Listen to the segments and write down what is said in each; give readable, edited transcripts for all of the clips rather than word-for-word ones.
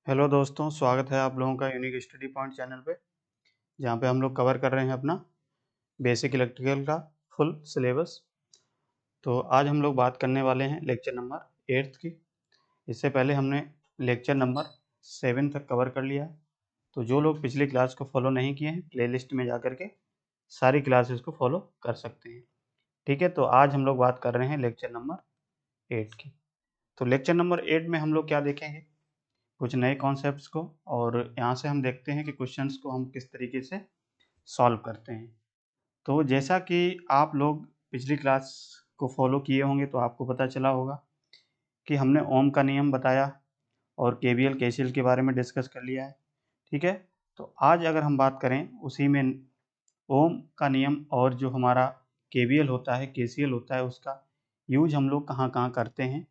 Hello दोस्तों, स्वागत है आप लोगों का यूनिक स्टडी पॉइंट चैनल पे, जहाँ पे हम लोग कवर कर रहे हैं अपना बेसिक इलेक्ट्रिकल का फुल सिलेबस। तो आज हम लोग बात करने वाले हैं लेक्चर नंबर 8 की। इससे पहले हमने लेक्चर नंबर 7 तक कवर कर लिया है। तो जो लोग पिछली क्लास को फॉलो नहीं किए हैं, प्लेलिस्ट में जा कर के सारी क्लासेस को फॉलो कर सकते हैं। ठीक है, तो आज हम लोग बात कर रहे हैं लेक्चर नंबर 8 की। तो लेक्चर नंबर 8 में हम लोग क्या देखेंगे, कुछ नए कॉन्सेप्ट्स को, और यहाँ से हम देखते हैं कि क्वेश्चंस को हम किस तरीके से सॉल्व करते हैं। तो जैसा कि आप लोग पिछली क्लास को फॉलो किए होंगे तो आपको पता चला होगा कि हमने ओम का नियम बताया और केवीएल केसीएल के बारे में डिस्कस कर लिया है। ठीक है, तो आज अगर हम बात करें उसी में ओम का नियम और जो हमारा केवीएल होता है, केसीएल होता है, उसका यूज हम लोग कहाँ कहाँ करते हैं।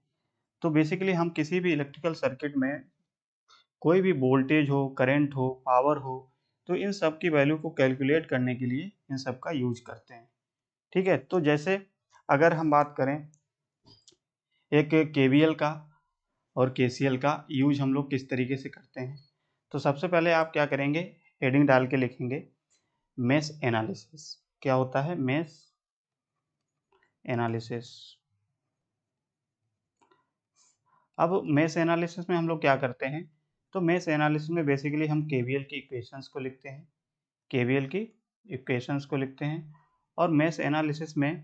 तो बेसिकली हम किसी भी इलेक्ट्रिकल सर्किट में कोई भी वोल्टेज हो, करंट हो, पावर हो, तो इन सब की वैल्यू को कैलकुलेट करने के लिए इन सब का यूज करते हैं। ठीक है, तो जैसे अगर हम बात करें एक केवीएल का और केसीएल का यूज हम लोग किस तरीके से करते हैं, तो सबसे पहले आप क्या करेंगे, हेडिंग डाल के लिखेंगे मेश एनालिसिस। क्या होता है मेश एनालिसिस। अब मेश एनालिसिस में हम लोग क्या करते हैं, तो मेश एनालिसिस में बेसिकली हम केवीएल की इक्वेशंस को लिखते हैं, केवीएल की इक्वेशंस को लिखते हैं। और मेश एनालिसिस में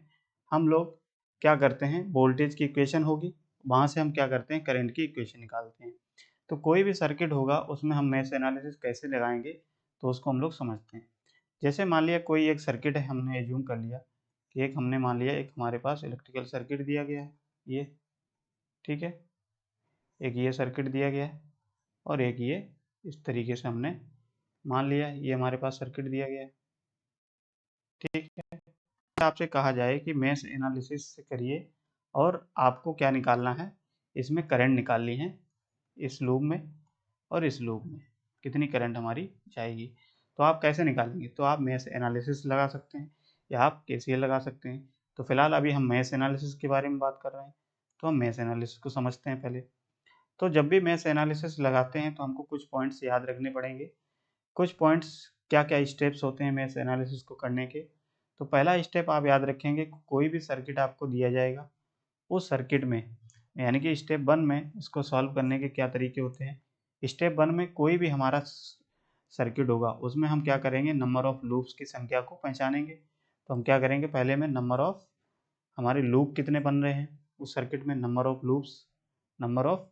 हम लोग क्या करते हैं, वोल्टेज की इक्वेशन होगी, वहाँ से हम क्या करते हैं, करंट की इक्वेशन निकालते हैं। तो कोई भी सर्किट होगा उसमें हम मेश एनालिसिस कैसे लगाएंगे, तो उसको हम लोग समझते हैं। जैसे मान लिया कोई एक सर्किट है, हमने एज्यूम कर लिया कि एक हमने मान लिया एक हमारे पास इलेक्ट्रिकल सर्किट दिया गया है ये। ठीक है, एक ये सर्किट दिया गया है और एक ये इस तरीके से हमने मान लिया ये हमारे पास सर्किट दिया गया है। ठीक है, आपसे कहा जाए कि मेश एनालिसिस से करिए और आपको क्या निकालना है, इसमें करंट निकालनी है, इस लूप में और इस लूप में कितनी करंट हमारी जाएगी। तो आप कैसे निकालेंगे, तो आप मेश एनालिसिस लगा सकते हैं या आप केसीएल लगा सकते हैं। तो फिलहाल अभी हम मेश एनालिसिस के बारे में बात कर रहे हैं, तो हम मेश एनालिसिस को समझते हैं पहले। तो जब भी मेश एनालिसिस लगाते हैं तो हमको कुछ पॉइंट्स याद रखने पड़ेंगे। कुछ पॉइंट्स, क्या क्या स्टेप्स होते हैं मेश एनालिसिस को करने के। तो पहला स्टेप आप याद रखेंगे, कोई भी सर्किट आपको दिया जाएगा, उस सर्किट में यानी कि स्टेप 1 में इसको सॉल्व करने के क्या तरीके होते हैं। स्टेप 1 में कोई भी हमारा सर्किट होगा उसमें हम क्या करेंगे, नंबर ऑफ लूप्स की संख्या को पहचानेंगे। तो हम क्या करेंगे, पहले में नंबर ऑफ हमारे लूप कितने बन रहे हैं उस सर्किट में, नंबर ऑफ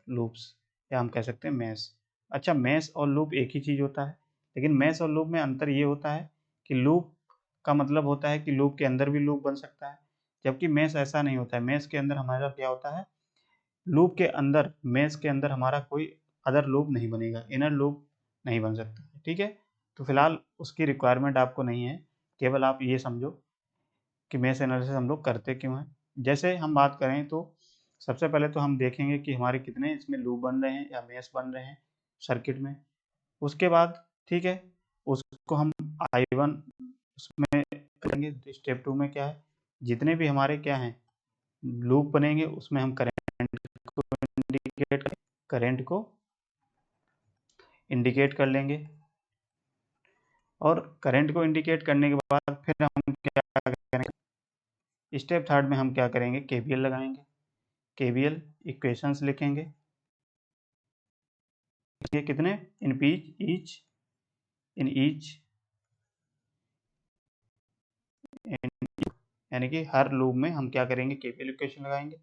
लूप्स, या हम कह सकते हैं मैश। अच्छा, मैश और लूप एक ही चीज़ होता है, लेकिन मैश और लूप में अंतर ये होता है कि लूप का मतलब होता है कि लूप के अंदर भी लूप बन सकता है, जबकि मैश ऐसा नहीं होता है। मैश के अंदर हमारा क्या होता है, लूप के अंदर, मैश के अंदर हमारा कोई अदर लूप नहीं बनेगा, इनर लूप नहीं बन सकता है। ठीक है, तो फिलहाल उसकी रिक्वायरमेंट आपको नहीं है, केवल आप ये समझो कि मैश एनालिसिस हम लोग करते क्यों हैं। जैसे हम बात करें तो सबसे पहले तो हम देखेंगे कि हमारे कितने इसमें लूप बन रहे हैं या मैश बन रहे हैं सर्किट में। उसके बाद ठीक है, उसको हम I1 उसमें करेंगे। तो स्टेप 2 में क्या है, जितने भी हमारे क्या हैं लूप बनेंगे उसमें हम करंट को इंडिकेट कर लेंगे। और करंट को इंडिकेट करने के बाद फिर हम क्या करेंगे, स्टेप 3 में हम क्या करेंगे, केवीएल लगाएंगे, केवीएल इक्वेशंस लिखेंगे। ये कितने, इन ईच यानी कि हर लूप में हम क्या करेंगे, केवीएल इक्वेशन लगाएंगे।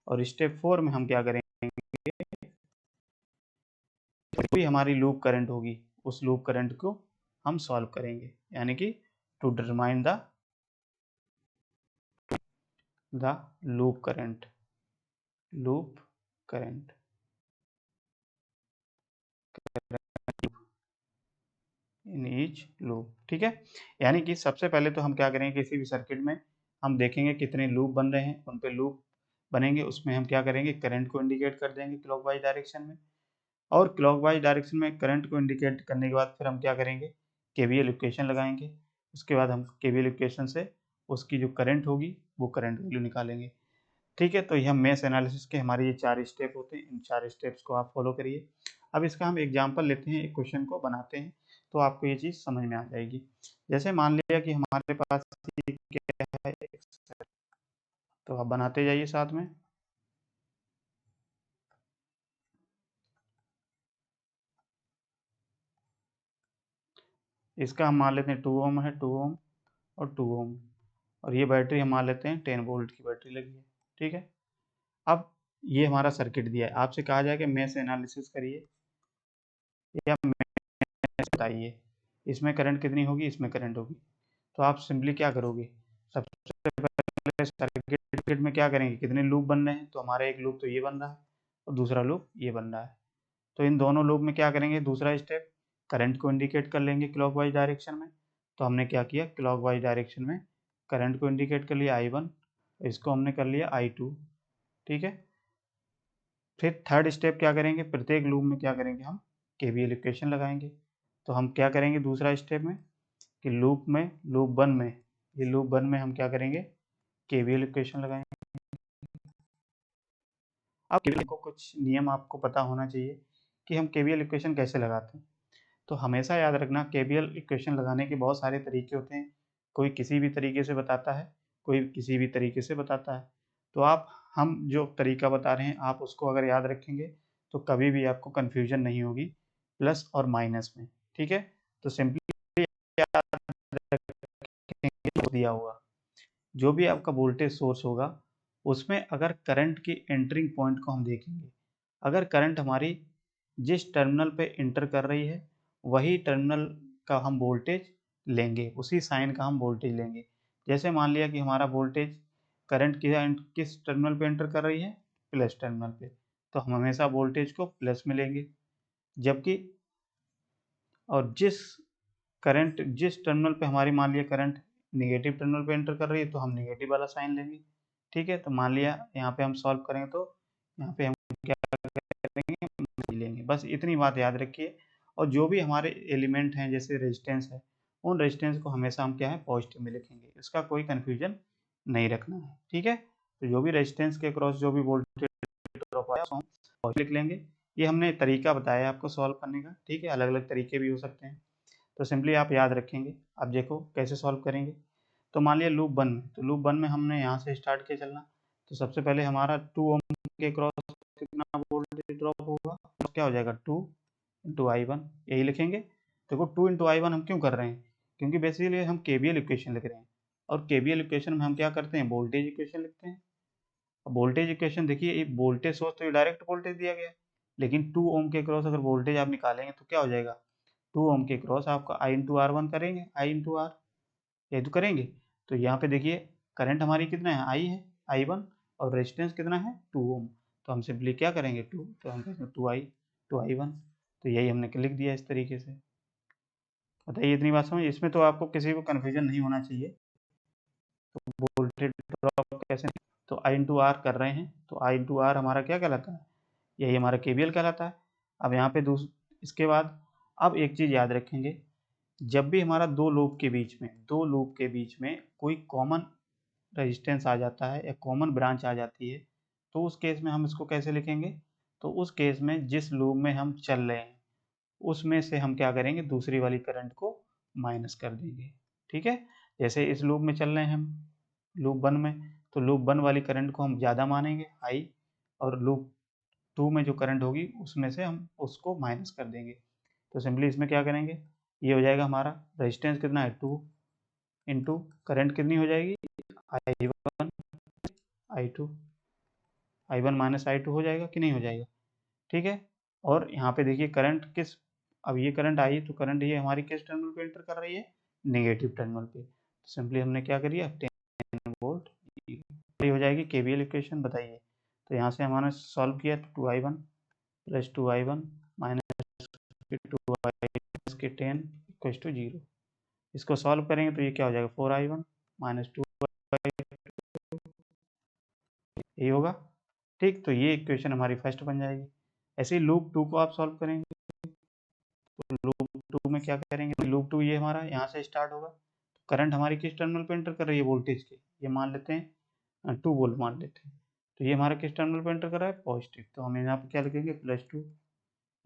और स्टेप 4 में हम क्या करेंगे, कोई हमारी लूप करंट होगी उस लूप करंट को हम सॉल्व करेंगे, यानी कि to determine the loop current in each loop. ठीक है, यानी कि सबसे पहले तो हम क्या करेंगे, किसी भी सर्किट में हम देखेंगे कितने लूप बन रहे हैं, उन पे लूप बनेंगे, उसमें हम क्या करेंगे, करंट को इंडिकेट कर देंगे क्लॉकवाइज डायरेक्शन में। और क्लॉकवाइज डायरेक्शन में करंट को इंडिकेट करने के बाद फिर हम क्या करेंगे, केवीएल इक्वेशन लगाएंगे। उसके बाद हम केवीएल इक्वेशन से उसकी जो करंट होगी वो करंट वैल्यू निकालेंगे। ठीक है, तो यह मेश एनालिसिस के हमारे ये 4 स्टेप होते हैं, इन 4 स्टेप्स को आप फॉलो करिए। अब इसका हम एग्जाम्पल लेते हैं, एक क्वेश्चन को बनाते हैं, तो आपको ये चीज़ समझ में आ जाएगी। जैसे मान लिया कि हमारे पास ये क्या है, तो आप बनाते जाइए साथ में। इसका हम मान लेते हैं 2 ओम है, 2 ओम और 2 ओम, और ये बैटरी हम मान लेते हैं 10 वोल्ट की बैटरी लगी है। ठीक है, अब ये हमारा सर्किट दिया है, आपसे कहा जाए कि मेश एनालिसिस करिए या मेश बताइए, इसमें करंट कितनी होगी, इसमें करंट होगी। तो आप सिंपली क्या करोगे, सबसे पहले सर्किट में क्या करेंगे, कितने लूप बन रहे हैं, तो हमारा एक लूप तो ये बन रहा है और दूसरा लूप ये बन रहा है। तो इन दोनों लूप में क्या करेंगे, दूसरा स्टेप करंट को इंडिकेट कर लेंगे क्लॉकवाइज डायरेक्शन में। तो हमने क्या किया, क्लॉकवाइज डायरेक्शन में करंट को इंडिकेट कर लिया I1, इसको हमने कर लिया I2। ठीक है, फिर थर्ड स्टेप क्या करेंगे, प्रत्येक लूप में क्या करेंगे, हम KVL इक्वेशन लगाएंगे। तो हम क्या करेंगे दूसरा स्टेप में कि लूप वन में, ये लूप वन में हम क्या करेंगे, KVL इक्वेशन लगाएंगे। अब KVL को कुछ नियम आपको पता होना चाहिए कि हम KVL इक्वेशन कैसे लगाते हैं। तो हमेशा याद रखना, KVL इक्वेशन लगाने के बहुत सारे तरीके होते हैं, कोई किसी भी तरीके से बताता है, कोई किसी भी तरीके से बताता है। तो आप, हम जो तरीका बता रहे हैं आप उसको अगर याद रखेंगे तो कभी भी आपको कन्फ्यूजन नहीं होगी प्लस और माइनस में। ठीक है, तो सिंपली याद रखेंगे, दिया होगा जो भी आपका वोल्टेज सोर्स होगा उसमें अगर करंट की एंटरिंग पॉइंट को हम देखेंगे, अगर करंट हमारी जिस टर्मिनल पे इंटर कर रही है वही टर्मिनल का हम वोल्टेज लेंगे, उसी साइन का हम वोल्टेज लेंगे। जैसे मान लिया कि हमारा वोल्टेज करंट किस टर्मिनल पे इंटर कर रही है, प्लस टर्मिनल पे, तो हम हमेशा वोल्टेज को प्लस में लेंगे। जबकि और जिस टर्मिनल पे हमारी मान लिया करंट निगेटिव टर्मिनल पे एंटर कर रही है तो हम निगेटिव वाला साइन लेंगे। ठीक है, तो मान लिया यहाँ पे हम सॉल्व करेंगे तो यहाँ पे हम क्या करेंगे, लेंगे। बस इतनी बात याद रखिए, और जो भी हमारे एलिमेंट हैं जैसे रेजिस्टेंस है, उन रेजिस्टेंस को हमेशा हम क्या है, पॉजिटिव में लिखेंगे, इसका कोई कन्फ्यूजन नहीं रखना है। ठीक है, तो जो भी रेजिस्टेंस के क्रॉस जो भी वोल्टेज ड्रॉप आया हम पॉजिटिव लिख लेंगे। ये हमने तरीका बताया आपको सॉल्व करने का। ठीक है, अलग अलग तरीके भी हो सकते हैं, तो सिंपली आप याद रखेंगे। अब देखो कैसे सॉल्व करेंगे। तो मान लिया लूप वन में, तो लूप वन में हमने यहाँ से स्टार्ट किया चलना। तो सबसे पहले हमारा 2 ओम के क्रॉस कितना वोल्टेज ड्रॉप होगा, तो क्या हो जाएगा 2 इंटू I1, यही लिखेंगे। देखो 2 इंटू I1 हम क्यों कर रहे हैं, क्योंकि बेसिकली हम KVL इक्वेशन लिख रहे हैं, और KVL इक्वेशन में हम क्या करते हैं, वोल्टेज इक्वेशन लिखते हैं। अब वोल्टेज इक्वेशन देखिए, एक वोल्टेज सोर्स तो ये डायरेक्ट वोल्टेज दिया गया है, लेकिन 2 ओम के क्रॉस अगर वोल्टेज आप निकालेंगे तो क्या हो जाएगा, 2 ओम के क्रॉस आपका I इंटू R1 करेंगे, I इंटू आर, ये तो करेंगे। तो यहाँ पे देखिए करंट हमारी कितना है, I है, I1, और रेजिस्टेंस कितना है 2 ओम। तो हम सिंपली क्या करेंगे 2, तो हम कहेंगे 2I1। तो यही हमने लिख दिया इस तरीके से। बताइए इतनी बात समझ, इसमें तो आपको किसी को कन्फ्यूजन नहीं होना चाहिए। तो वोल्टेज ड्रॉप कैसे, तो I इंटू आर कर रहे हैं, तो I इंटू आर हमारा क्या कहलाता है, यही हमारा KVL कहलाता है। अब यहाँ पे इसके बाद अब एक चीज़ याद रखेंगे, जब भी हमारा दो लूप के बीच में कोई कॉमन रेजिस्टेंस आ जाता है या कॉमन ब्रांच आ जाती है, तो उस केस में हम इसको कैसे लिखेंगे, तो उस केस में जिस लूप में हम चल रहे हैं उसमें से हम क्या करेंगे, दूसरी वाली करंट को माइनस कर देंगे। ठीक है, जैसे इस लूप में चल रहे हैं हम, लूप वन में, तो लूप वन वाली करंट को हम ज़्यादा मानेंगे I, और लूप टू में जो करंट होगी उसमें से हम उसको माइनस कर देंगे। तो सिंपली इसमें क्या करेंगे, ये हो जाएगा हमारा रेजिस्टेंस कितना है 2 इंटू करंट कितनी हो जाएगी I1 I2, I1 minus I2 हो जाएगा कि नहीं हो जाएगा। ठीक है, और यहाँ पे देखिए करंट किस, अब ये करंट आई तो करंट ये हमारी किस टर्मिनल पे एंटर कर रही है, नेगेटिव टर्मिनल पे। तो सिंपली हमने क्या करिए 10 वोल्ट, ये हो जाएगी KVL इक्वेशन। बताइए, तो यहाँ से हमारे सॉल्व किया तो 2I1 plus 2I1 minus 2I के 10 इक्वल टू 0। इसको सॉल्व करेंगे तो ये क्या हो जाएगा 4I1 माइनस 2I2, यही होगा। ठीक, तो ये इक्वेशन हमारी फर्स्ट बन जाएगी। ऐसे ही लूप टू को आप सॉल्व करेंगे, तो लूप टू में क्या करेंगे, लूप टू ये हमारा यहाँ से स्टार्ट होगा, तो करंट हमारी किस टर्मिनल पे एंटर कर रही है, वोल्टेज के, ये मान लेते हैं 2 वोल्ट मान लेते हैं। तो ये हमारा किस टर्मिनल पे एंटर कर रहा है, पॉजिटिव, तो हम यहाँ पे क्या लिखेंगे +2,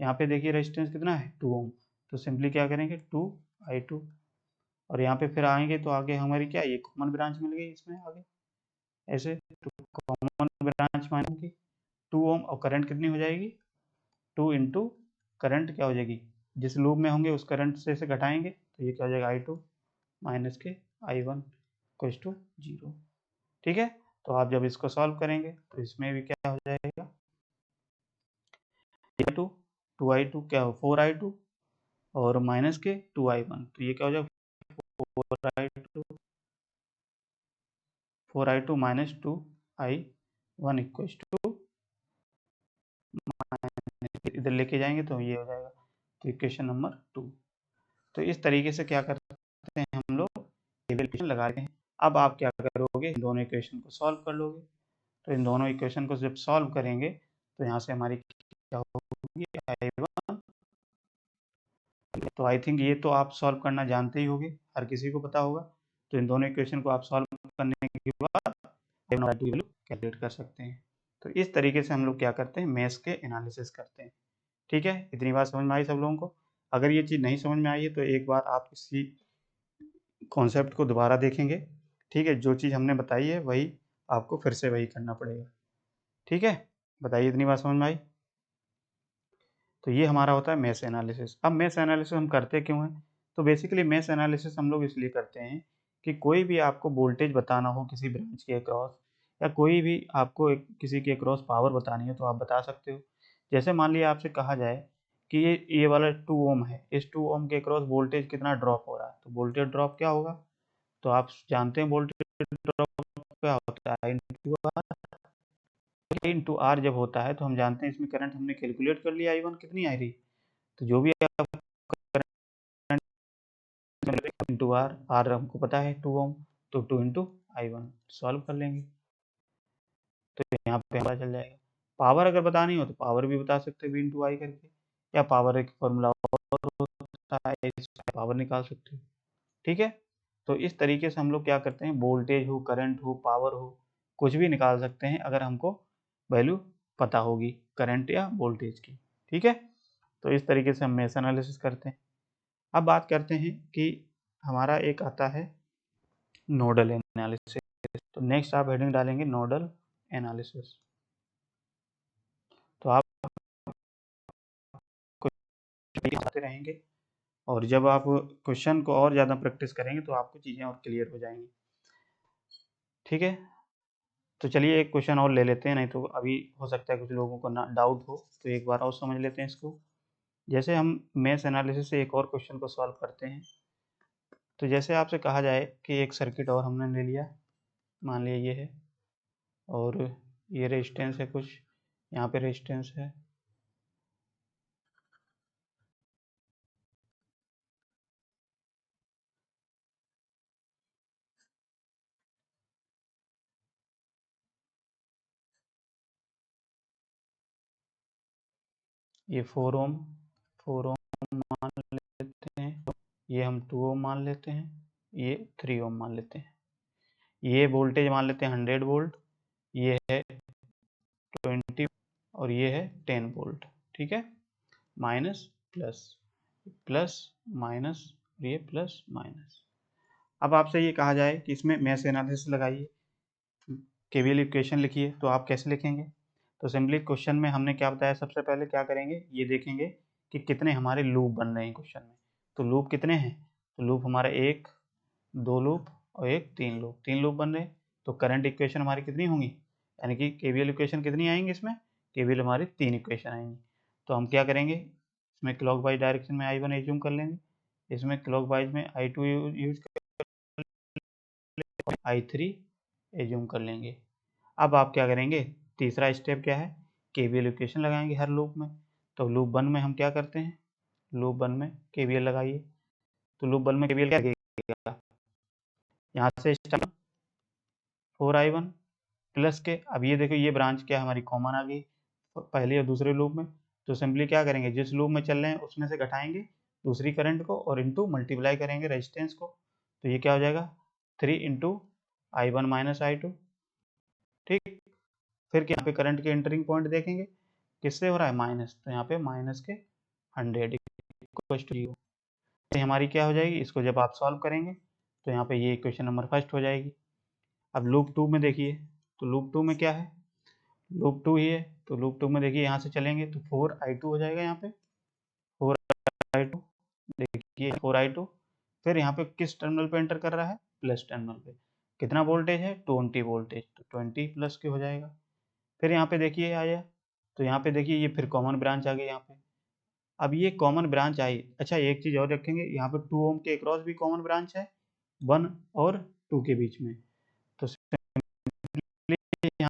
यहाँ पे देखिए रेजिस्टेंस कितना है 2 ओम, तो सिंपली क्या करेंगे 2i2, और यहाँ पे फिर आएंगे तो आगे हमारी क्या ये कॉमन ब्रांच मिल गई इसमें आगे ऐसे, तो कॉमन ब्रांच मानेंगे 2 ओम और करंट कितनी हो जाएगी 2 इंटू करंट क्या हो जाएगी, जिस लूप में होंगे उस करंट से इसे घटाएंगे तो ये क्या हो जाएगा i2 माइनस के i1 इक्वल्स टू 0। ठीक है, तो आप जब इसको सॉल्व करेंगे तो इसमें भी क्या हो जाएगा 2i2 क्या हो 4i2 और माइनस के 2i1, तो ये क्या हो जाएगा 4i2 minus 2i1 equals to, इधर लेके जाएंगे तो ये हो जाएगा, तो इक्वेशन नंबर 2। तो इस तरीके से क्या करते हैं हम लोग केवीएल इक्वेशन लगाते हैं। अब आप क्या करोगे इन दोनों इक्वेशन को सॉल्व कर लोगे, तो इन दोनों इक्वेशन को जब सॉल्व करेंगे तो यहाँ से हमारी क्या होगी i1, तो आई थिंक ये तो आप सॉल्व करना जानते ही होंगे, हर किसी को पता होगा। तो इन दोनों इक्वेशन को आप सॉल्व करने के बाद i1 की वैल्यू कैलकुलेट कर सकते हैं। तो इस तरीके से हम लोग क्या करते हैं मैथ्स के एनालिसिस करते हैं। ठीक है, इतनी बात समझ में आई सब लोगों को? अगर ये चीज़ नहीं समझ में आई है तो एक बार आप इसी कॉन्सेप्ट को दोबारा देखेंगे। ठीक है, जो चीज़ हमने बताई है वही आपको फिर से वही करना पड़ेगा। ठीक है, बताइए इतनी बात समझ में आई? तो ये हमारा होता है मैथ्स एनालिसिस। अब मैथ्स एनालिसिस हम करते क्यों हैं? तो बेसिकली मैथ्स एनालिसिस हम लोग इसलिए करते हैं कि कोई भी आपको वोल्टेज बताना हो किसी ब्रांच के अक्रॉस, या कोई भी आपको किसी के अक्रॉस पावर बतानी है तो आप बता सकते हो। जैसे मान लिया आपसे कहा जाए कि ये वाला 2 ओम है, इस 2 ओम के अक्रॉस वोल्टेज कितना ड्रॉप हो रहा है, तो वोल्टेज ड्रॉप क्या होगा, तो आप जानते हैं वोल्टेज ड्रॉप क्या होता है इंटू आर जब होता है तो हम जानते हैं इसमें करंट हमने कैलकुलेट कर लिया i1 कितनी आ रही, तो जो भी आप इंटू आर, आर हमको पता है 2 ओम, तो 2 इंटू i1 सॉल्व कर लेंगे तो यहाँ पे पता चल जाएगा। पावर अगर बतानी हो तो पावर भी बता सकते हैं v इंटू आई करके, या पावर एक फॉर्मूला और होता है इससे पावर निकाल सकते हो। ठीक है, तो इस तरीके से हम लोग क्या करते हैं वोल्टेज हो करंट हो पावर हो कुछ भी निकाल सकते हैं अगर हमको वैल्यू पता होगी करंट या वोल्टेज की। ठीक है, तो इस तरीके से हम मैथ्स एनालिसिस करते हैं। अब बात करते हैं कि हमारा एक आता है नोडल एनालिसिस, तो नेक्स्ट आप हेडिंग डालेंगे नोडल एनालिसिस। तो आप आते रहेंगे और जब आप क्वेश्चन को और ज़्यादा प्रैक्टिस करेंगे तो आपको चीज़ें और क्लियर हो जाएंगी। ठीक है, तो चलिए एक क्वेश्चन और ले लेते हैं, नहीं तो अभी हो सकता है कुछ लोगों को ना डाउट हो, तो एक बार और समझ लेते हैं इसको। जैसे हम मैथ्स एनालिसिस से एक और क्वेश्चन को सॉल्व करते हैं, तो जैसे आपसे कहा जाए कि एक सर्किट और हमने ले लिया, मान लिया ये है और ये रेजिस्टेंस है कुछ, यहाँ पे रेजिस्टेंस है, ये 4 ओम मान लेते हैं, ये हम 2 ओम मान लेते हैं, ये 3 ओम मान लेते हैं, ये वोल्टेज मान लेते हैं 100 वोल्ट, ये है 20 और ये है 10 वोल्ट। ठीक है, माइनस प्लस प्लस माइनस, ये प्लस माइनस। अब आपसे ये कहा जाए कि इसमें मैथ्स एनालिसिस लगाइए, केवीएल इक्वेशन लिखिए, तो आप कैसे लिखेंगे? तो सिंपली क्वेश्चन में हमने क्या बताया, सबसे पहले क्या करेंगे ये देखेंगे कि कितने हमारे लूप बन रहे हैं क्वेश्चन में। तो लूप कितने हैं, तो लूप हमारा 1 2 लूप और एक 3 लूप, 3 लूप बन रहे हैं। तो करंट इक्वेशन हमारी कितनी होंगी, यानी कि केवीएल इक्वेशन कितनी आएंगी इसमें, केवीएल हमारी 3 इक्वेशन आएंगी। तो हम क्या करेंगे इसमें क्लॉकवाइज डायरेक्शन में i1 एज्यूम कर लेंगे, इसमें क्लॉकवाइज में i2 यूज i3 एज्यूम कर लेंगे। अब आप क्या करेंगे, तीसरा स्टेप क्या है, केवीएल इक्वेशन लगाएंगे हर लूप में। तो लूप 1 में हम क्या करते हैं, लूप 1 में केवीएल लगाइए, तो लूप 1 में केवीएल क्या लगेगा, यहाँ से 4i1 प्लस के, अब ये देखो ये ब्रांच क्या हमारी कॉमन आ गई पहले और दूसरे लूप में, तो सिंपली क्या करेंगे जिस लूप में चल रहे हैं उसमें से घटाएंगे दूसरी करंट को और इनटू मल्टीप्लाई करेंगे रेजिस्टेंस को, तो ये क्या हो जाएगा 3 इंटू i1 माइनस i2। ठीक, फिर यहाँ पे करंट के एंटरिंग पॉइंट देखेंगे किससे हो रहा है माइनस, तो यहाँ पे माइनस के 100 इक्वल्स टू 0। हमारी क्या हो जाएगी, इसको जब आप सॉल्व करेंगे तो यहाँ पे ये इक्वेशन नंबर फर्स्ट हो जाएगी। अब लूप 2 में देखिए, तो लूप 2 में क्या है, लूप 2 ही है, तो लूप 2 में देखिए यहाँ से चलेंगे तो 4i2 हो जाएगा, यहाँ पे 4i2, देखिए 4i2, फिर यहाँ पे किस टर्मिनल पे एंटर कर रहा है, प्लस टर्मिनल पे। कितना वोल्टेज है, 20 वोल्टेज, तो 20 प्लस के हो जाएगा। फिर यहाँ पे देखिए आया, तो यहाँ पे देखिए ये फिर कॉमन ब्रांच आ गई यहाँ पे। अब ये कॉमन ब्रांच आई, अच्छा एक चीज और रखेंगे, यहाँ पे 2 ओम के अक्रॉस भी कॉमन ब्रांच है 1 और 2 के बीच में, तो यहाँ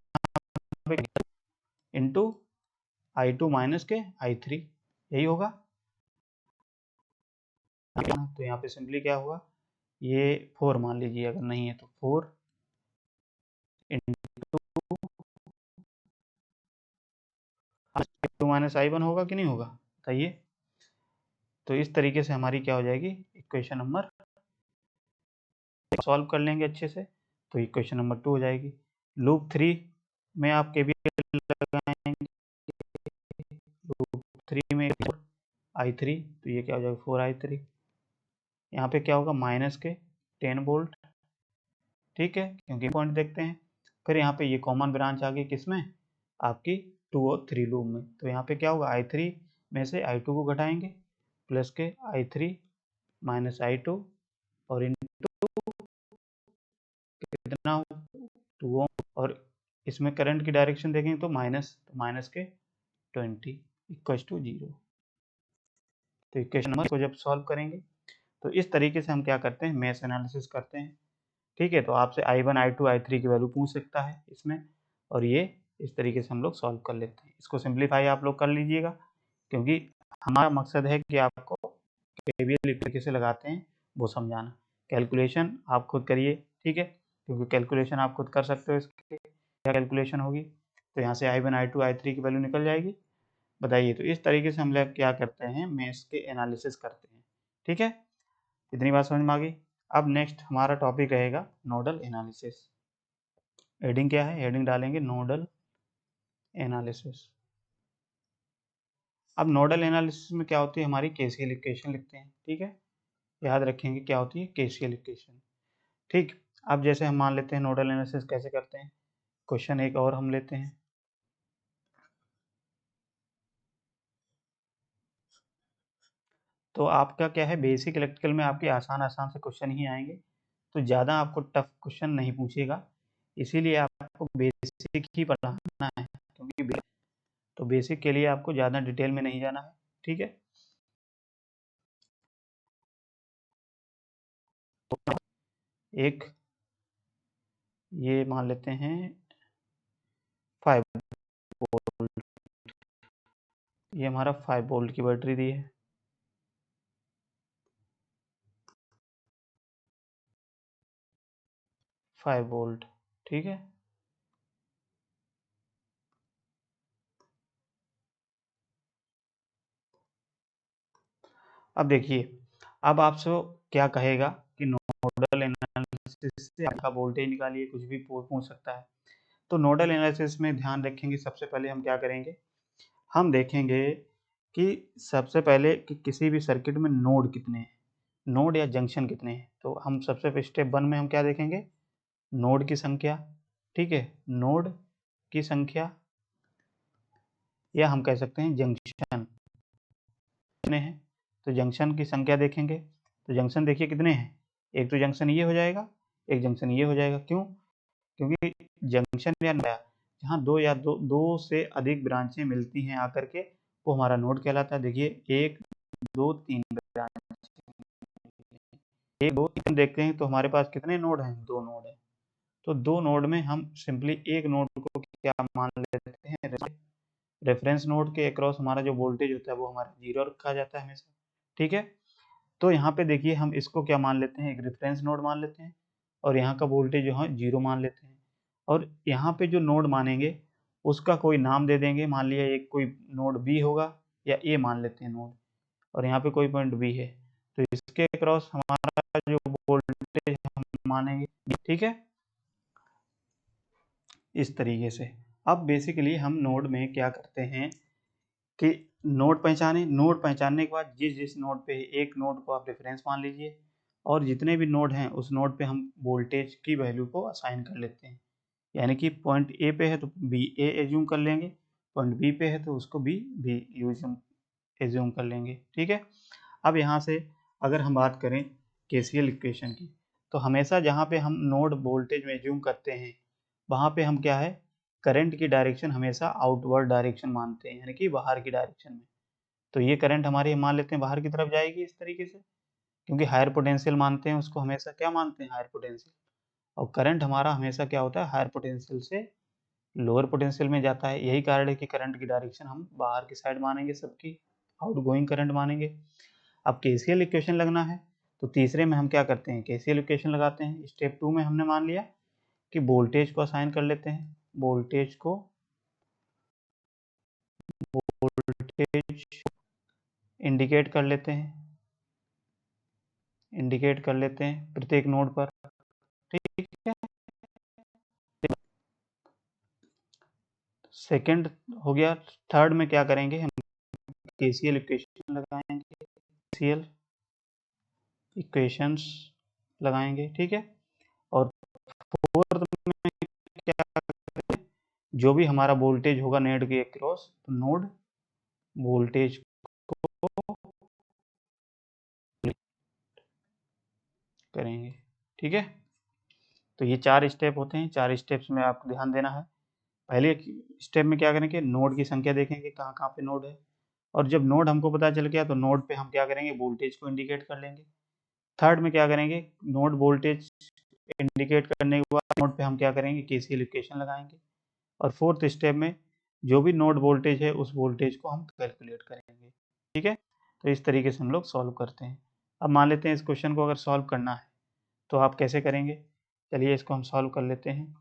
पे इंटू i2 माइनस के i3, यही होगा। तो यहाँ पे सिंपली क्या हुआ, ये 4 मान लीजिए, अगर नहीं है तो 4 इंटू माइनस i1 होगा कि नहीं होगा, बताइए। तो इस तरीके से हमारी क्या हो जाएगी, इक्वेशन नंबर सॉल्व कर लेंगे अच्छे से, तो इक्वेशन नंबर 2 हो जाएगी। लूप 3 में आप केवीएल लगाएंगे, लूप 3 में i3, तो ये क्या हो जाएगा 4i3, यहाँ पे क्या होगा माइनस के 10 वोल्ट, ठीक है, क्योंकि पॉइंट देखते हैं। फिर यहाँ पे ये कॉमन ब्रांच आ गई किसमें, आपकी 2 और 3 लूप में, तो यहाँ पे क्या होगा i3 में से i2 को घटाएंगे, प्लस के i3 माइनस i2 और इंटू कितना 2 ओम, और इसमें करंट की डायरेक्शन देखेंगे तो माइनस के 20 इक्वल्स टू 0। तो इक्वेशन नंबर को जब सॉल्व करेंगे तो इस तरीके से हम क्या करते हैं, मेश एनालिसिस करते हैं, ठीक है। तो आपसे i1 i2 i3 की वैल्यू पूछ सकता है इसमें, और ये इस तरीके से हम लोग सॉल्व कर लेते हैं। इसको सिंप्लीफाई आप लोग कर लीजिएगा, क्योंकि हमारा मकसद है कि आपको केवीएल इस तरीके से लगाते हैं वो समझाना। कैलकुलेशन आप खुद करिए, ठीक है, क्योंकि कैलकुलेशन आप खुद कर सकते हो, इसकी क्या कैलकुलेशन होगी, तो यहाँ से i1 i2 i3 की वैल्यू निकल जाएगी। बताइए, तो इस तरीके से हम लोग क्या करते हैं, मेश के एनालिसिस करते हैं, ठीक है। इतनी बात समझ में आ गई। अब नेक्स्ट हमारा टॉपिक रहेगा नोडल एनालिसिस। हेडिंग क्या है, हेडिंग डालेंगे नोडल एनालिसिस। अब नोडल एनालिसिस में क्या होती है, हमारी केसीएल इक्वेशन लिखते हैं, ठीक है, याद रखेंगे क्या होती है केसीएल इक्वेशन, ठीक। अब जैसे हम मान लेते हैं नोडल एनालिसिस कैसे करते हैं, क्वेश्चन एक और हम लेते हैं। तो आपका क्या है, बेसिक इलेक्ट्रिकल में आपके आसान आसान से क्वेश्चन ही आएंगे, तो ज़्यादा आपको टफ क्वेश्चन नहीं पूछेगा, इसीलिए आपको बेसिक ही पढ़ाना है, क्योंकि तो बेसिक के लिए आपको ज़्यादा डिटेल में नहीं जाना है, ठीक है। एक ये मान लेते हैं 5 वोल्ट, ये हमारा 5 वोल्ट की बैटरी दी है, 5 वोल्ट, ठीक है। अब देखिए, अब आपसे क्या कहेगा कि नोडल एनालिसिस से आपका वोल्टेज निकालिए, कुछ भी पूछ सकता है। तो नोडल एनालिसिस में ध्यान रखेंगे, सबसे पहले हम क्या करेंगे, हम देखेंगे कि सबसे पहले कि किसी भी सर्किट में नोड कितने हैं, नोड या जंक्शन कितने हैं। तो हम सबसे स्टेप 1 में हम क्या देखेंगे, नोड की संख्या, ठीक है, नोड की संख्या, या हम कह सकते हैं जंक्शन कितने हैं, तो जंक्शन की संख्या देखेंगे। तो जंक्शन देखिए कितने हैं, एक तो जंक्शन ये हो जाएगा, एक जंक्शन ये हो जाएगा, क्यों, क्योंकि जंक्शन या जहाँ दो से अधिक ब्रांचें मिलती हैं आकर के, वो हमारा नोड कहलाता है। देखिए 1 2 3 ब्रांच, 1 2 3 देखते हैं तो हमारे पास कितने नोड हैं, 2 नोड हैं। तो 2 नोड में हम सिंपली एक नोड को क्या मान लेते हैं, रेफरेंस नोड के अक्रॉस हमारा जो वोल्टेज होता है वो हमारा 0 रखा जाता है हमेशा, ठीक है। तो यहाँ पे देखिए हम इसको क्या मान लेते हैं, एक रेफरेंस नोड मान लेते हैं, और यहाँ का वोल्टेज जो है 0 मान लेते हैं, और यहाँ पे जो नोड मानेंगे उसका कोई नाम दे देंगे, मान लिया एक कोई नोड बी होगा, या ए मान लेते हैं नोड, और यहाँ पे कोई पॉइंट बी है, तो इसके अक्रॉस हमारा जो वोल्टेज हम मानेंगे, ठीक है, इस तरीके से। अब बेसिकली हम नोड में क्या करते हैं कि नोड पहचाने, नोड पहचानने के बाद जिस जिस नोड पे एक नोड को आप रेफरेंस मान लीजिए और जितने भी नोड हैं उस नोड पे हम वोल्टेज की वैल्यू को असाइन कर लेते हैं। यानी कि पॉइंट ए पे है तो बी ए एज्यूम कर लेंगे, पॉइंट बी पे है तो उसको बी बी एज्यूम कर लेंगे। ठीक है। अब यहाँ से अगर हम बात करें केसीएल इक्वेशन की, तो हमेशा जहाँ पे हम नोड वोल्टेज में एज्यूम करते हैं वहाँ पे हम क्या है, करंट की डायरेक्शन हमेशा आउटवर्ड डायरेक्शन मानते हैं, यानी कि बाहर की डायरेक्शन में। तो ये करंट हमारी मान लेते हैं बाहर की तरफ जाएगी इस तरीके से, क्योंकि हायर पोटेंशियल मानते हैं उसको, हमेशा क्या मानते हैं, हायर पोटेंशियल। और करंट हमारा हमेशा क्या होता है, हायर पोटेंशियल से लोअर पोटेंशियल में जाता है। यही कारण है कि करंट की डायरेक्शन हम बाहर की साइड मानेंगे, सबकी आउटगोइंग करंट मानेंगे। अब केसीएल इक्वेशन लगना है तो तीसरे में हम क्या करते हैं, केसीएल इक्वेशन लगाते हैं। स्टेप 2 में हमने मान लिया कि वोल्टेज को असाइन कर लेते हैं, वोल्टेज इंडिकेट कर लेते हैं, प्रत्येक नोड पर। ठीक है। सेकंड हो गया। थर्ड में क्या करेंगे, हम केसीएल इक्वेशन लगाएंगे, केसीएल इक्वेशंस लगाएंगे। ठीक है। और फोर्थ में क्या करेंगे, जो भी हमारा वोल्टेज होगा नेट के अक्रॉस, तो नोड वोल्टेज को करेंगे। ठीक है। तो ये 4 स्टेप होते हैं, 4 स्टेप्स में आपको ध्यान देना है। पहले स्टेप में क्या करेंगे, नोड की संख्या देखेंगे कहाँ कहाँ पे नोड है, और जब नोड हमको पता चल गया तो नोड पे हम क्या करेंगे, वोल्टेज को इंडिकेट कर लेंगे। थर्ड में क्या करेंगे, नोड वोल्टेज इंडिकेट करने के बाद नोड पे हम क्या करेंगे, केसीएल इक्वेशन लगाएंगे। और फोर्थ स्टेप में जो भी नोड वोल्टेज है उस वोल्टेज को हम कैलकुलेट करेंगे। ठीक है। तो इस तरीके से हम लोग सॉल्व करते हैं। अब मान लेते हैं इस क्वेश्चन को अगर सॉल्व करना है तो आप कैसे करेंगे। चलिए इसको हम सॉल्व कर लेते हैं।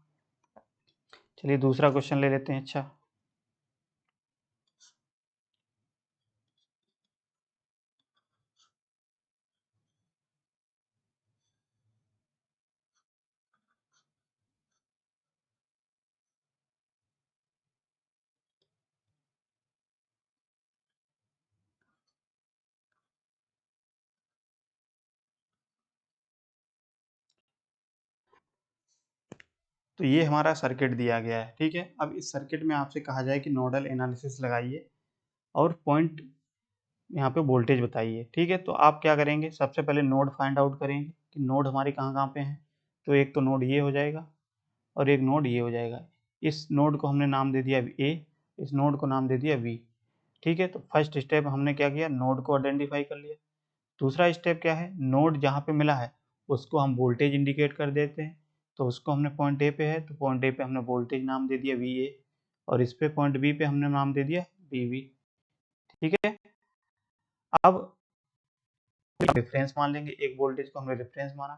चलिए दूसरा क्वेश्चन ले लेते हैं। अच्छा, तो ये हमारा सर्किट दिया गया है। ठीक है। अब इस सर्किट में आपसे कहा जाए कि नोडल एनालिसिस लगाइए और पॉइंट यहाँ पे वोल्टेज बताइए। ठीक है। तो आप क्या करेंगे, सबसे पहले नोड फाइंड आउट करेंगे कि नोड हमारे कहाँ कहाँ पे हैं। तो एक तो नोड ये हो जाएगा और एक नोड ये हो जाएगा। इस नोड को हमने नाम दे दिया ए, इस नोड को नाम दे दिया बी। ठीक है। तो फर्स्ट स्टेप हमने क्या किया, नोड को आइडेंटिफाई कर लिया। दूसरा स्टेप क्या है, नोड जहाँ पे मिला है उसको हम वोल्टेज इंडिकेट कर देते हैं। तो उसको हमने पॉइंट ए पे है तो पॉइंट ए पे हमने वोल्टेज नाम दे दिया वी ए, और इस पे पॉइंट बी पे हमने नाम दे दिया बी वी। ठीक है। अब रेफरेंस मान लेंगे, एक वोल्टेज को हमने रेफरेंस माना,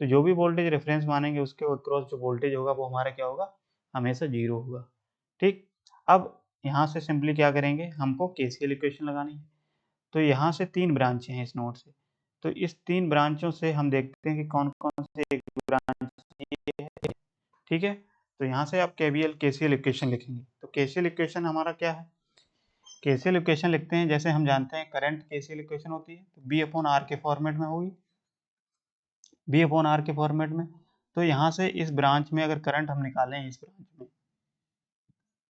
तो जो भी वोल्टेज रेफरेंस मानेंगे उसके क्रॉस जो वोल्टेज होगा वो हमारा क्या होगा, हमेशा जीरो होगा। ठीक। अब यहाँ से सिंपली क्या करेंगे, हमको केसीएल इक्वेशन लगानी है। तो यहाँ से 3 ब्रांच हैं इस नोड से, तो इस 3 ब्रांचों से हम देखते हैं कि कौन कौन से एक ब्रांच ये है। ठीक है। तो यहाँ से आप केसीएल इक्वेशन लिखेंगे। तो केसीएल इक्वेशन हमारा क्या है, केसीएल इक्वेशन लिखते हैं जैसे हम जानते हैं करंट केसीएल इक्वेशन होती है तो बी अपॉन आर के फॉर्मेट में होगी, बी अपॉन आर के फॉर्मेट में। तो यहाँ से इस ब्रांच में अगर करंट हम निकालें इस ब्रांच में,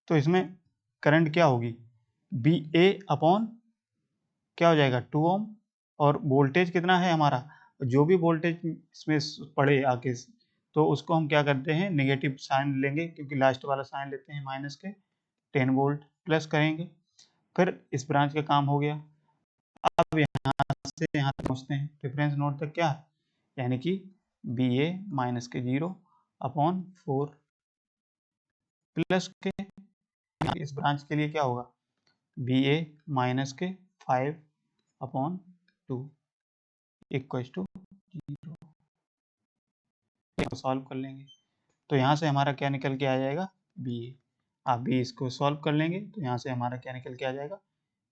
तो इसमें करंट क्या होगी, बी ए अपॉन क्या हो जाएगा 2 ओम, और वोल्टेज कितना है हमारा, जो भी वोल्टेज इसमें पड़े आके तो उसको हम क्या करते हैं, नेगेटिव साइन लेंगे, क्योंकि लास्ट वाला साइन लेते हैं माइनस के, 10 वोल्ट प्लस करेंगे। फिर इस ब्रांच का काम हो गया। अब यहाँ से यहाँ तक पहुँचते हैं, रेफरेंस नोड तक क्या है, यानी कि बी ए माइनस के 0 अपॉन 4 प्लस के, इस ब्रांच के लिए क्या होगा, बी ए माइनस के 5 अपॉन 2 इक्व टू 0। सॉल्व कर लेंगे तो यहाँ से हमारा क्या निकल के आ जाएगा, बी ए। आप भी इसको सॉल्व कर लेंगे तो यहाँ से हमारा क्या निकल के आ जाएगा,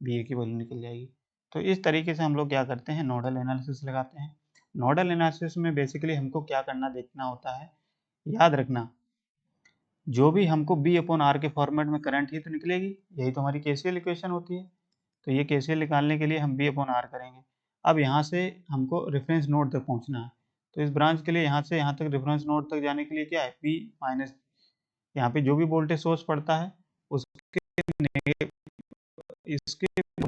बी ए की वैल्यू निकल जाएगी। तो इस तरीके से हम लोग क्या करते हैं, नोडल एनालिसिस लगाते हैं। नोडल एनालिसिस में बेसिकली हमको क्या करना देखना होता है, याद रखना जो भी हमको बी अपॉन आर के फॉर्मेट में करंट ही तो निकलेगी, यही तो हमारी केसीएल इक्वेशन होती है। तो ये KCL निकालने के लिए हम B/R करेंगे। अब यहाँ से हमको रेफरेंस नोड तक पहुँचना है, तो इस ब्रांच के लिए यहाँ से यहाँ तक रेफरेंस नोड तक जाने के लिए क्या है, B माइनस, यहाँ पे जो भी वोल्टेज सोर्स पड़ता है उसके इसके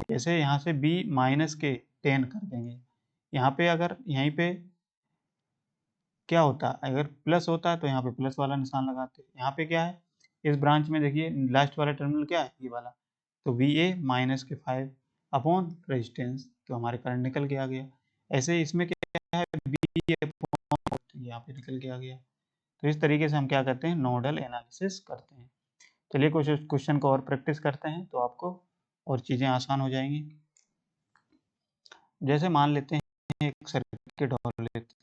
जैसे यहाँ से B माइनस के 10 कर देंगे। यहाँ पे अगर यहीं पे क्या होता, अगर प्लस होता है तो यहाँ पे प्लस वाला निशान लगाते हैं। यहाँ पे क्या है, इस ब्रांच में देखिए लास्ट वाला टर्मिनल क्या है, ये वाला, तो VA माइनस के 5 अपॉन रेजिस्टेंस, तो हमारे करंट निकल के आ गया। ऐसे ही इसमें क्या है, B अपॉन, यहाँ पे निकल के आ गया। तो इस तरीके से हम क्या करते हैं, नोडल एनालिसिस करते हैं। चलिए कुछ क्वेश्चन को और प्रैक्टिस करते हैं तो आपको और चीज़ें आसान हो जाएंगी। जैसे मान लेते हैं एक सर्किट और लेते हैं,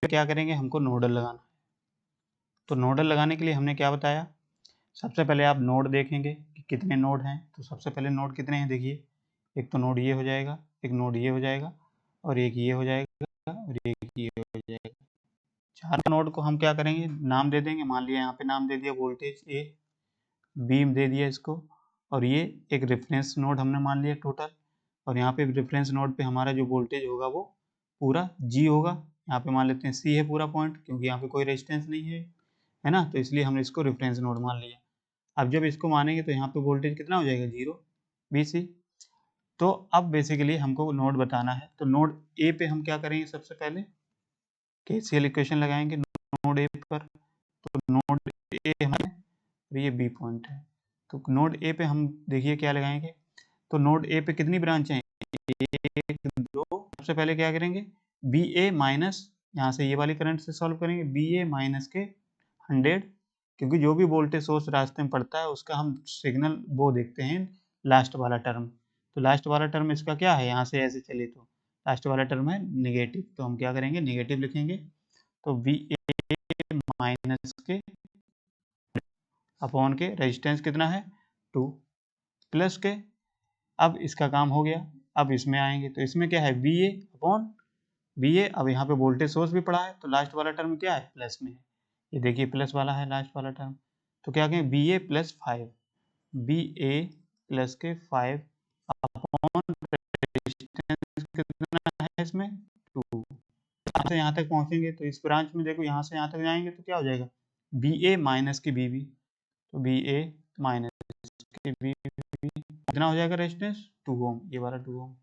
क्या करेंगे, हमको नोडल लगाना। तो नोडल लगाने के लिए हमने क्या बताया, सबसे पहले आप नोड देखेंगे कि कितने नोड हैं। तो सबसे पहले नोड कितने हैं, देखिए एक तो नोड ये हो जाएगा, एक नोड ये हो जाएगा, और एक ये हो जाएगा, और एक ये हो जाएगा। चार नोड को हम क्या करेंगे, नाम दे देंगे। मान लिया यहाँ पे नाम दे दिया वोल्टेज A, B दे दिया इसको, और ये एक रेफरेंस नोड हमने मान लिया टोटल, और यहाँ पे रेफरेंस नोड पे हमारा जो वोल्टेज होगा वो पूरा G होगा। यहाँ पे मान लेते हैं C है पूरा पॉइंट, क्योंकि यहाँ पे कोई रेजिस्टेंस नहीं है ना, तो इसलिए हमने इसको रेफरेंस नोड मान लिया। अब जब इसको मानेंगे तो यहाँ पे वोल्टेज कितना हो जाएगा, 0 BC। तो अब बेसिकली हमको नोड बताना है, तो नोड ए पे हम क्या करेंगे, सबसे पहले KCL इक्वेशन लगाएंगे नोड ए पर। तो नोड ए हमारे, ये बी पॉइंट है, तो नोड ए पे हम देखिए क्या लगाएंगे। तो नोड ए पे कितनी ब्रांच हैं, 1 2। सबसे पहले क्या करेंगे, बी ए माइनस, यहाँ से ये वाली करंट से सॉल्व करेंगे, बी ए माइनस के 100, क्योंकि जो भी वोल्टेज सोर्स रास्ते में पड़ता है उसका हम सिग्नल वो देखते हैं लास्ट वाला टर्म। तो लास्ट वाला टर्म इसका क्या है, यहाँ से ऐसे चले तो लास्ट वाला टर्म है निगेटिव, तो हम क्या करेंगे, निगेटिव लिखेंगे। तो वी ए माइनस के अपॉन के रेजिस्टेंस कितना है 2 प्लस के। अब इसका काम हो गया। अब इसमें आएंगे तो इसमें क्या है, वी ए अपॉन बी ए। अब यहाँ पे वोल्टेज सोर्स भी पड़ा है तो लास्ट वाला टर्म क्या है, प्लस में है। ये देखिए प्लस वाला है लास्ट वाला टर्म, तो क्या कहें, बी ए प्लस 5, बी ए प्लस के 5 अपॉन रेजिस्टेंस कितना है इसमें 2। यहाँ से यहाँ तक पहुँचेंगे तो इस ब्रांच में देखो, यहाँ से यहाँ तक जाएंगे तो क्या हो जाएगा, बी ए माइनस के बी बी, तो बी ए माइनस के बी बी कितना हो जाएगा रेजिस्टेंस 2 ओम, ये वाला 2 ओम।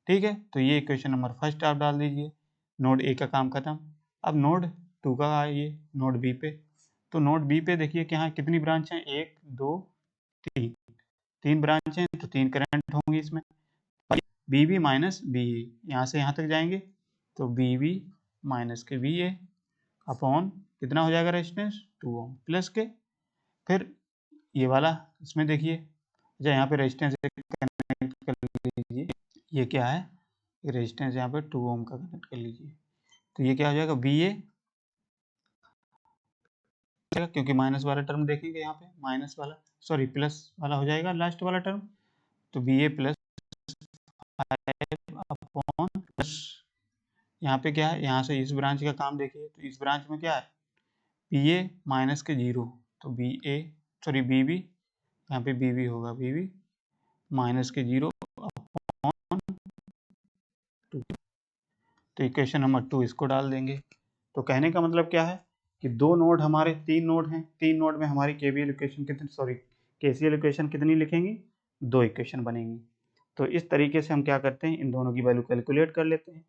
ठीक है, तो ये इक्वेशन नंबर फर्स्ट आप डाल दीजिए, नोड ए का काम खत्म। अब नोड 2 का आइए, नोड बी पे। तो नोड बी पे देखिए कि यहाँ कितनी ब्रांच हैं, 1 2 3, 3 ब्रांच हैं, तो 3 करंट होंगी इसमें। बी बी माइनस बी ए, यहाँ से यहाँ तक जाएंगे तो बी बी माइनस के बी ए अपॉन कितना हो जाएगा रेजिस्टेंस 2 ओम प्लस के। फिर ये वाला इसमें देखिए, अच्छा यहाँ पे रेजिस्टेंस कनेक्ट कर लीजिए, ये क्या है, रेजिस्टेंस यहाँ पे 2 ओम का कनेक्ट कर लीजिए। तो ये क्या हो जाएगा, बी ए, क्योंकि माइनस वाला टर्म देखेंगे यहाँ पे, माइनस वाला सॉरी प्लस वाला हो जाएगा लास्ट वाला टर्म, तो बी ए प्लस 5 अपॉन प्लस, यहाँ पे क्या है, यहाँ से इस ब्रांच का काम देखिए, तो इस ब्रांच में क्या है, बी ए माइनस के 0, तो बी ए सॉरी बी बी, यहाँ पे बी बी होगा, बी बी माइनस के 0 अपॉन 2। तो इक्वेशन नंबर 2 इसको डाल देंगे। तो कहने का मतलब क्या है कि दो नोड हमारे, 3 नोड हैं, 3 नोड में हमारी केवीएल इक्वेशन कितनी, सॉरी केसीएल इक्वेशन कितनी लिखेंगे, 2 इक्वेशन बनेंगी। तो इस तरीके से हम क्या करते हैं, इन दोनों की वैल्यू कैलकुलेट कर लेते हैं।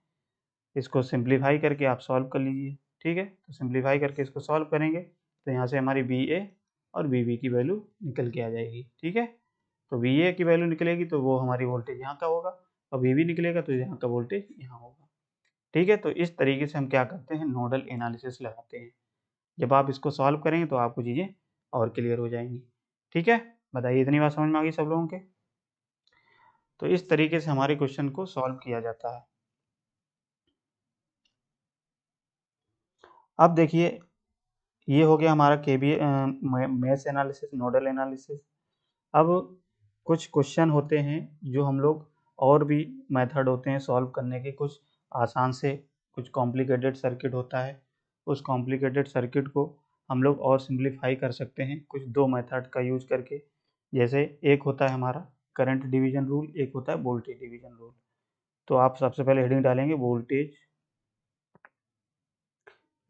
इसको सिंप्लीफाई करके आप सॉल्व कर लीजिए, ठीक है। तो सिंप्लीफाई करके इसको सॉल्व करेंगे तो यहाँ से हमारी बी ए और बी बी की वैल्यू निकल के आ जाएगी, ठीक है। तो वी ए की वैल्यू निकलेगी तो वो हमारी वोल्टेज यहाँ का होगा, और वी बी निकलेगा तो यहाँ का वोल्टेज यहाँ होगा, ठीक है। तो इस तरीके से हम क्या करते हैं, नोडल एनालिसिस लगाते हैं। जब आप इसको सॉल्व करेंगे तो आपको चीज़ें और क्लियर हो जाएंगी, ठीक है। बताइए, इतनी बात समझ में आ गई सब लोगों के? तो इस तरीके से हमारे क्वेश्चन को सॉल्व किया जाता है। अब देखिए, ये हो गया हमारा मैथ्स एनालिसिस, नोडल एनालिसिस। अब कुछ क्वेश्चन होते हैं जो हम लोग, और भी मेथड होते हैं सॉल्व करने के, कुछ आसान से, कुछ कॉम्प्लिकेटेड सर्किट होता है। उस कॉम्प्लिकेटेड सर्किट को हम लोग और सिंप्लीफाई कर सकते हैं कुछ दो मेथड का यूज करके। जैसे एक होता है हमारा करंट डिवीजन रूल, एक होता है वोल्टेज डिवीजन रूल। तो आप सबसे पहले हेडिंग डालेंगे वोल्टेज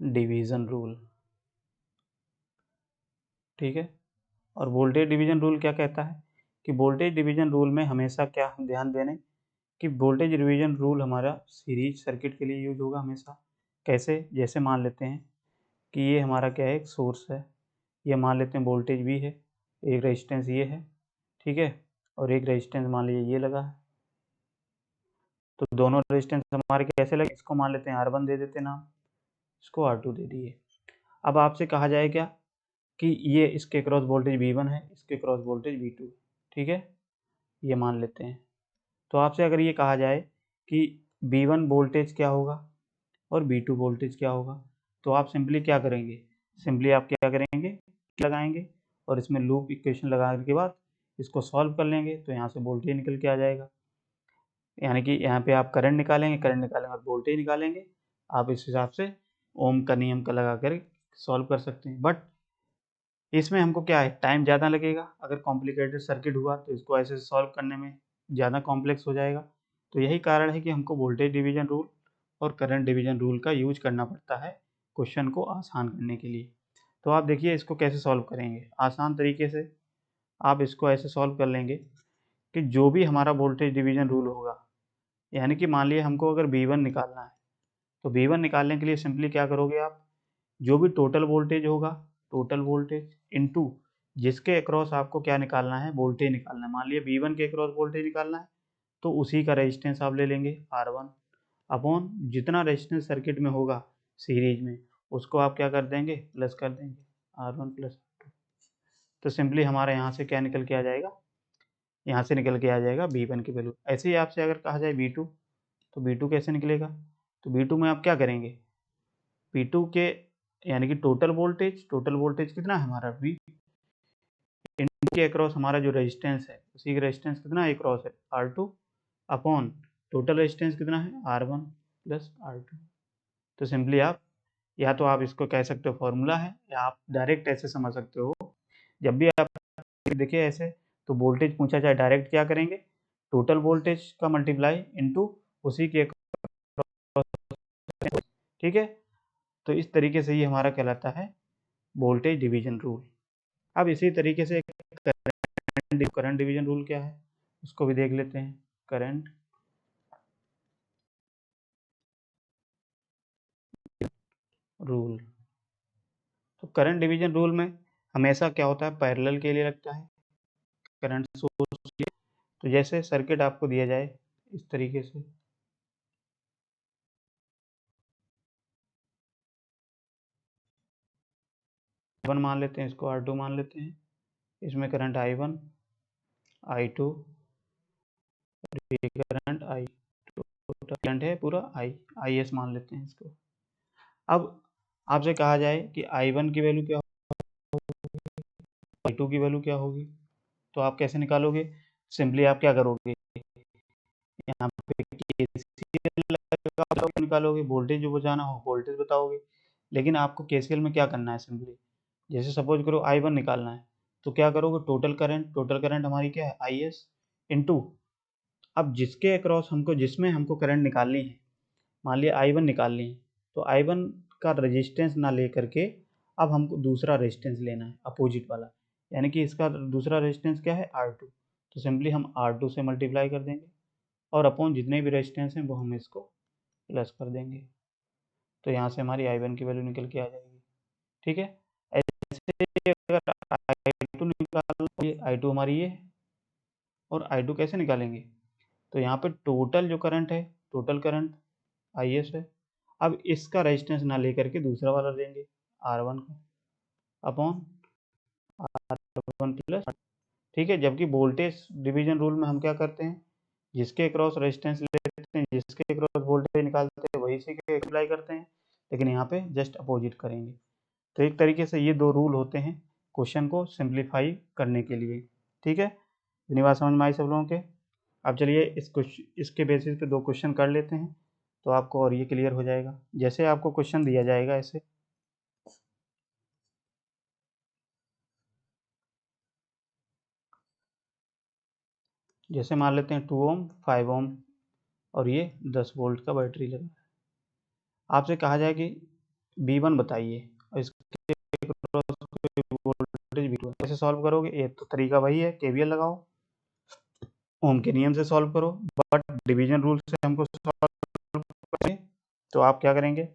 डिवीजन रूल, ठीक है। और वोल्टेज डिवीजन रूल क्या कहता है कि वोल्टेज डिवीजन रूल में हमेशा क्या ध्यान देने कि वोल्टेज डिवीजन रूल हमारा सीरीज सर्किट के लिए यूज होगा हमेशा। कैसे? जैसे मान लेते हैं कि ये हमारा क्या है, एक सोर्स है, ये मान लेते हैं वोल्टेज भी है, एक रेजिस्टेंस ये है, ठीक है, और एक रेजिस्टेंस मान लीजिए ये लगा है। तो दोनों रेजिस्टेंस हमारे कैसे लगे, इसको मान लेते हैं R1 दे देते नाम, इसको R2 दे दिए। अब आपसे कहा जाए क्या कि ये इसके क्रॉस वोल्टेज V1 है, इसके क्रॉस वोल्टेज V2 है, ठीक है, ये मान लेते हैं। तो आपसे अगर ये कहा जाए कि V1 वोल्टेज क्या होगा और V2 वोल्टेज क्या होगा, तो आप सिंपली क्या करेंगे, सिंपली आप क्या करेंगे, लगाएंगे और इसमें लूप इक्वेशन लगाने के बाद इसको सॉल्व कर लेंगे तो यहाँ से वोल्टेज निकल के आ जाएगा। यानी कि यहाँ पे आप करंट निकालेंगे, करंट निकालेंगे और वोल्टेज निकालेंगे। आप इस हिसाब से ओम का नियम का लगा कर सॉल्व कर सकते हैं। बट इसमें हमको क्या है, टाइम ज़्यादा लगेगा। अगर कॉम्प्लिकेटेड सर्किट हुआ तो इसको ऐसे सॉल्व करने में ज़्यादा कॉम्प्लेक्स हो जाएगा। तो यही कारण है कि हमको वोल्टेज डिवीजन रूल और करंट डिवीजन रूल का यूज करना पड़ता है क्वेश्चन को आसान करने के लिए। तो आप देखिए इसको कैसे सॉल्व करेंगे आसान तरीके से। आप इसको ऐसे सॉल्व कर लेंगे कि जो भी हमारा वोल्टेज डिवीजन रूल होगा, यानी कि मान लिया हमको अगर V1 निकालना है, तो V1 निकालने के लिए सिंपली क्या करोगे आप, जो भी टोटल वोल्टेज होगा, टोटल वोल्टेज इनटू जिसके अक्रॉस आपको क्या निकालना है, वोल्टेज निकालना है। मान लिया V1 के अक्रॉस वोल्टेज निकालना है तो उसी का रेजिस्टेंस आप ले लेंगे R1 अपॉन जितना रेजिस्टेंस सर्किट में होगा सीरीज में, उसको आप क्या कर देंगे, प्लस कर देंगे R1 प्लस R2। तो सिंपली हमारा यहाँ से क्या निकल के आ जाएगा, यहाँ से निकल के आ जाएगा V1 की वैल्यू। ऐसे ही आपसे अगर कहा जाए V2, तो V2 कैसे निकलेगा, तो V2 में आप क्या करेंगे, V2 के यानी कि टोटल वोल्टेज कितना है हमारा V, इनटू के अक्रॉस हमारा जो रेजिस्टेंस है, उसी का रेजिस्टेंस कितना है अक्रॉस है R2 अपॉन टोटल रेजिस्टेंस कितना है R1 प्लस R2। तो सिंपली आप, या तो आप इसको कह सकते हो फॉर्मूला है, या आप डायरेक्ट ऐसे समझ सकते हो। जब भी आप देखिए ऐसे, तो वोल्टेज पूछा जाए डायरेक्ट क्या करेंगे, टोटल वोल्टेज का मल्टीप्लाई इनटू उसी के, ठीक है। तो इस तरीके से ये हमारा कहलाता है वोल्टेज डिवीजन रूल। अब इसी तरीके से करंट डिवीजन रूल क्या है उसको भी देख लेते हैं। करंट रूल, तो करंट डिवीजन रूल में हमेशा क्या होता है, पैरेलल के लिए लगता है करंट सोर्स के लिए। तो जैसे सर्किट आपको दिया जाए इस तरीके से, I1 मान लेते हैं, इसको R2 मान लेते हैं, इसमें current I1 I2 current I2, current है पूरा IS मान लेते हैं इसको। अब आपसे कहा जाए कि I1 की वैल्यू क्या होगी, I2 की वैल्यू क्या होगी, तो आप कैसे निकालोगे, सिंपली आप क्या करोगे, यहाँ पे केसीएल लगाओगे, निकालोगे, वोल्टेज जो बचाना हो वोल्टेज बताओगे। लेकिन आपको केसीएल में क्या करना है, सिंपली जैसे सपोज करो I1 निकालना है, तो क्या करोगे, टोटल करंट हमारी क्या है IS इनटू, अब जिसके अक्रॉस हमको, जिसमें हमको करंट निकालनी है, मान लिया I1 निकालनी है, तो I1 का रेजिस्टेंस ना लेकर के अब हमको दूसरा रेजिस्टेंस लेना है अपोजिट वाला, यानी कि इसका दूसरा रेजिस्टेंस क्या है R2। तो सिंपली हम R2 से मल्टीप्लाई कर देंगे और अपॉन जितने भी रेजिस्टेंस हैं वो हम इसको प्लस कर देंगे, तो यहाँ से हमारी I1 की वैल्यू निकल के आ जाएगी। ठीक है, ऐसे अगर I2 निकाल, I2 हमारी ये, और I2 कैसे निकालेंगे, तो यहाँ पे टोटल जो करंट है, टोटल करंट IS है, अब इसका रेजिस्टेंस ना लेकर के दूसरा वाला लेंगे R1 का अपॉन R1 प्लस, ठीक है। जबकि वोल्टेज डिवीजन रूल में हम क्या करते हैं, जिसके क्रॉस रेजिस्टेंस लेते हैं, जिसके क्रॉस वोल्टेज निकालते हैं, वही से अप्लाई करते हैं, लेकिन यहाँ पे जस्ट अपोजिट करेंगे। तो एक तरीके से ये दो रूल होते हैं क्वेश्चन को सिंप्लीफाई करने के लिए। ठीक है, इतनी बात समझ में आई सब लोगों के। अब चलिए इसके बेसिस पे दो क्वेश्चन कर लेते हैं, तो आपको और ये क्लियर हो जाएगा। जैसे आपको क्वेश्चन दिया जाएगा ऐसे, जैसे मान लेते हैं 2 ओम 5 ओम और ये 10 वोल्ट का बैटरी लगा है। आपसे कहा जाए कि V1 बताइए और इसके वोल्टेज V2 कैसे सॉल्व करोगे, ये तो तरीका वही है, KVL लगाओ, ओम के नियम से सॉल्व करो, बट डिवीजन रूल से हमको सॉल्व करेंगे। तो आप क्या करेंगे,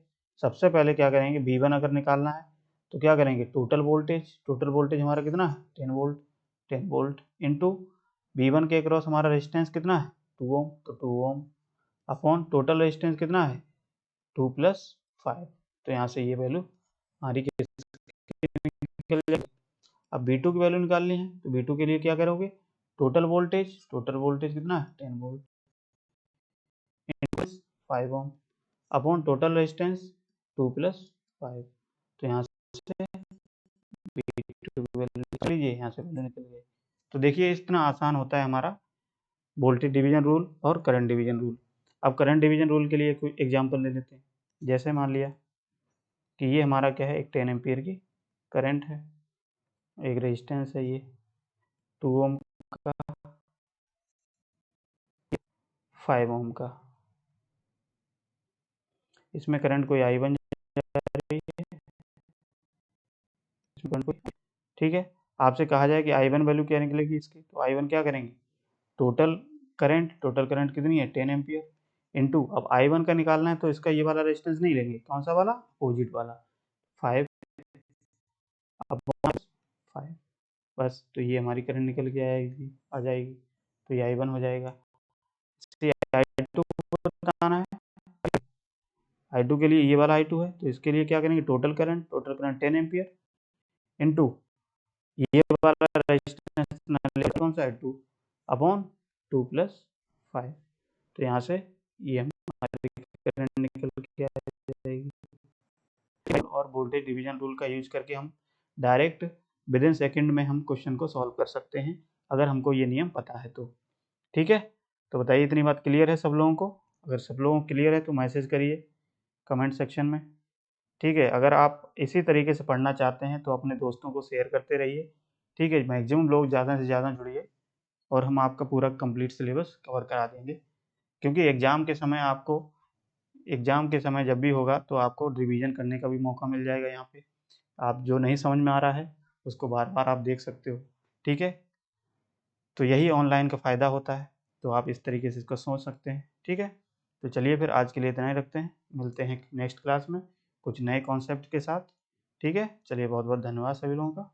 सबसे पहले क्या करेंगे, V1 अगर निकालना है तो क्या करेंगे, टोटल वोल्टेज हमारा कितना है 10 वोल्ट इंटू V1 के अक्रॉस हमारा रेजिस्टेंस कितना है 2 ओम, तो 2 ओम अपॉन टोटल रेजिस्टेंस कितना है 2 प्लस 5, तो यहाँ से ये वैल्यू हमारी निकल जाएगी। अब V2 की वैल्यू निकालनी है, तो V2 के लिए क्या करोगे, टोटल वोल्टेज कितना है 10 वोल्ट 5 ओम अपॉन टोटल रेजिस्टेंस 2 प्लस 5, तो यहाँ से V2 की वैल्यू निकल लीजिए, यहाँ से वैल्यू निकल गई। तो देखिए इतना आसान होता है हमारा वोल्टेज डिवीजन रूल और करंट डिवीजन रूल। अब करंट डिवीजन रूल के लिए कोई एग्जांपल ले लेते हैं। जैसे मान लिया कि ये हमारा क्या है, एक 10 एम्पियर की करंट है, एक रेजिस्टेंस है ये 2 ओम का 5 ओम का, इसमें करंट कोई I1 जा रही है, ठीक है। आपसे कहा जाए कि I1 वैल्यू क्या निकलेगी इसकी, तो I1 क्या करेंगे, टोटल करंट कितनी है 10 एम्पियर इंटू, अब I1 का निकालना है तो इसका ये वाला रेजिस्टेंस नहीं लेंगे, कौन सा वाला, अपोजिट वाला 5 अपॉन 5, बस, तो ये हमारी करंट निकल के आ जाएगी, तो ये I1 हो जाएगा। I2 बताना है, I2 के लिए ये वाला I2 है, तो इसके लिए क्या करेंगे, टोटल करंट 10 एम्पियर इंटू ये वाला रेजिस्टेंस कौन सा है 2 अपॉन 2 प्लस 5, तो यहाँ से ये हमारी करंट निकल के आ जाएगी। और वोल्टेज डिवीजन रूल का यूज करके हम डायरेक्ट विद इन सेकेंड में हम क्वेश्चन को सॉल्व कर सकते हैं, अगर हमको ये नियम पता है तो। ठीक है, तो बताइए इतनी बात क्लियर है सब लोगों को। अगर सब लोगों को क्लियर है तो मैसेज करिए कमेंट सेक्शन में। ठीक है, अगर आप इसी तरीके से पढ़ना चाहते हैं तो अपने दोस्तों को शेयर करते रहिए। ठीक है, मैक्सिमम लोग ज़्यादा से ज़्यादा जुड़िए और हम आपका पूरा कंप्लीट सिलेबस कवर करा देंगे, क्योंकि एग्ज़ाम के समय जब भी होगा तो आपको रिवीजन करने का भी मौका मिल जाएगा। यहाँ पे आप जो नहीं समझ में आ रहा है उसको बार बार आप देख सकते हो। ठीक है, तो यही ऑनलाइन का फ़ायदा होता है, तो आप इस तरीके से इसको सोच सकते हैं। ठीक है, तो चलिए फिर आज के लिए इतना ही रखते हैं, मिलते हैं नेक्स्ट क्लास में कुछ नए कॉन्सेप्ट के साथ। ठीक है, चलिए बहुत बहुत धन्यवाद सभी लोगों का।